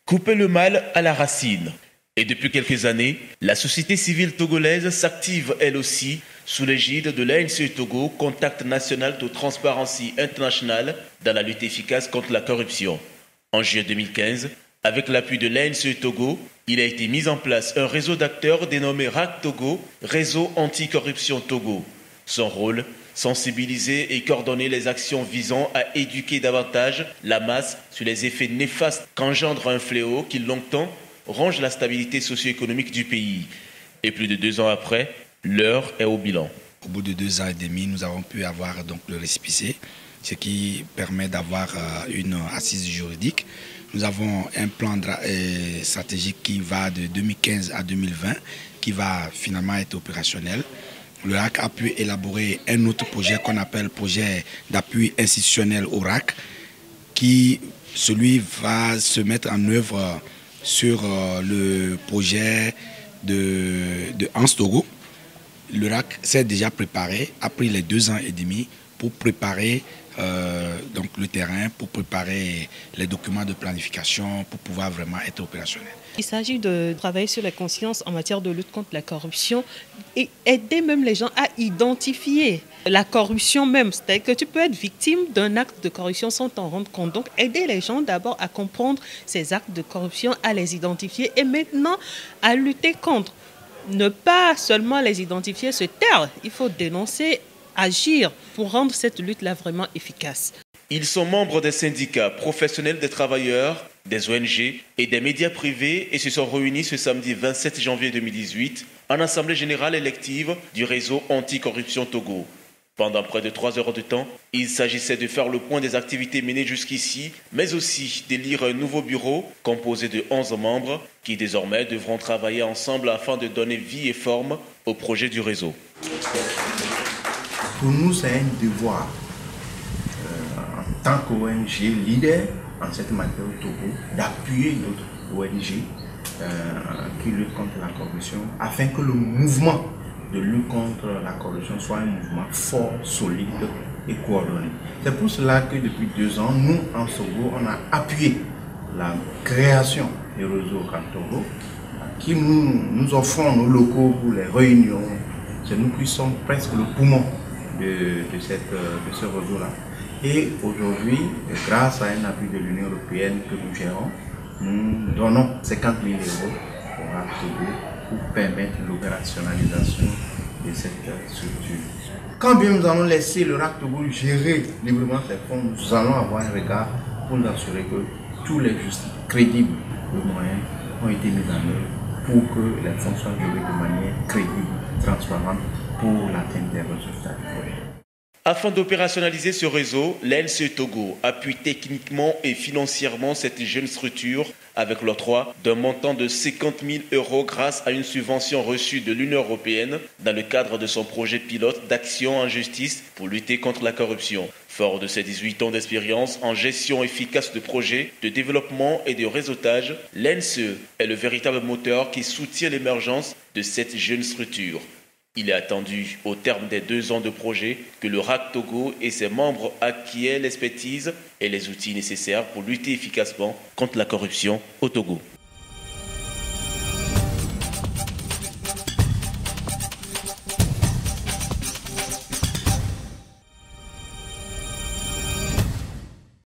Couper le mal à la racine. Et depuis quelques années, la société civile togolaise s'active elle aussi sous l'égide de l'ANCE Togo, Contact National de Transparency International, dans la lutte efficace contre la corruption. En juillet 2015, avec l'appui de l'ANCE Togo, il a été mis en place un réseau d'acteurs dénommé RAC Togo, Réseau Anticorruption Togo. Son rôle, sensibiliser et coordonner les actions visant à éduquer davantage la masse sur les effets néfastes qu'engendre un fléau qui longtemps ronge la stabilité socio-économique du pays. Et plus de 2 ans après, l'heure est au bilan. Au bout de 2 ans et demi, nous avons pu avoir donc le récépissé, ce qui permet d'avoir une assise juridique. Nous avons un plan stratégique qui va de 2015 à 2020, qui va finalement être opérationnel. Le RAC a pu élaborer un autre projet qu'on appelle projet d'appui institutionnel au RAC, qui celui va se mettre en œuvre sur le projet de Hans Togo. Le RAC s'est déjà préparé, a pris les 2 ans et demi pour préparer donc le terrain, pour préparer les documents de planification, pour pouvoir vraiment être opérationnel. Il s'agit de travailler sur la conscience en matière de lutte contre la corruption et aider même les gens à identifier la corruption même. C'est-à-dire que tu peux être victime d'un acte de corruption sans t'en rendre compte. Donc aider les gens d'abord à comprendre ces actes de corruption, à les identifier et maintenant à lutter contre. Ne pas seulement les identifier, se taire. Il faut dénoncer, agir pour rendre cette lutte-là vraiment efficace. Ils sont membres des syndicats professionnels des travailleurs, des ONG et des médias privés et se sont réunis ce samedi 27 janvier 2018 en assemblée générale élective du réseau Anticorruption Togo. Pendant près de 3 heures de temps, il s'agissait de faire le point des activités menées jusqu'ici, mais aussi d'élire un nouveau bureau composé de 11 membres qui désormais devront travailler ensemble afin de donner vie et forme au projet du réseau. Pour nous, c'est un devoir, en tant qu'ONG leader en cette matière au Togo, d'appuyer d'autres ONG qui luttent contre la corruption, afin que le mouvement de lutte contre la corruption soit un mouvement fort, solide et coordonné. C'est pour cela que depuis 2 ans, nous, en Togo, on a appuyé la création du réseau RAC Togo, qui nous offrons nos locaux pour les réunions. C'est nous qui sommes presque le poumon de ce réseau-là. Et aujourd'hui, grâce à un appui de l'Union européenne que nous gérons, nous donnons 50 000 € au RAC Togo pour permettre l'opérationnalisation de cette structure. Quand bien nous allons laisser le RAC Togo gérer librement ses fonds, nous allons avoir un regard pour nous assurer que tous les justices crédibles de moyens ont été mis en œuvre pour que les fonds soient gérés de manière crédible, transparente, pour l'atteinte des résultats du projet. Afin d'opérationnaliser ce réseau, l'ANCE Togo appuie techniquement et financièrement cette jeune structure avec l'octroi d'un montant de 50 000 € grâce à une subvention reçue de l'Union européenne dans le cadre de son projet pilote d'action en justice pour lutter contre la corruption. Fort de ses 18 ans d'expérience en gestion efficace de projets, de développement et de réseautage, l'ANCE est le véritable moteur qui soutient l'émergence de cette jeune structure. Il est attendu, au terme des 2 ans de projet, que le RAC Togo et ses membres acquièrent l'expertise et les outils nécessaires pour lutter efficacement contre la corruption au Togo.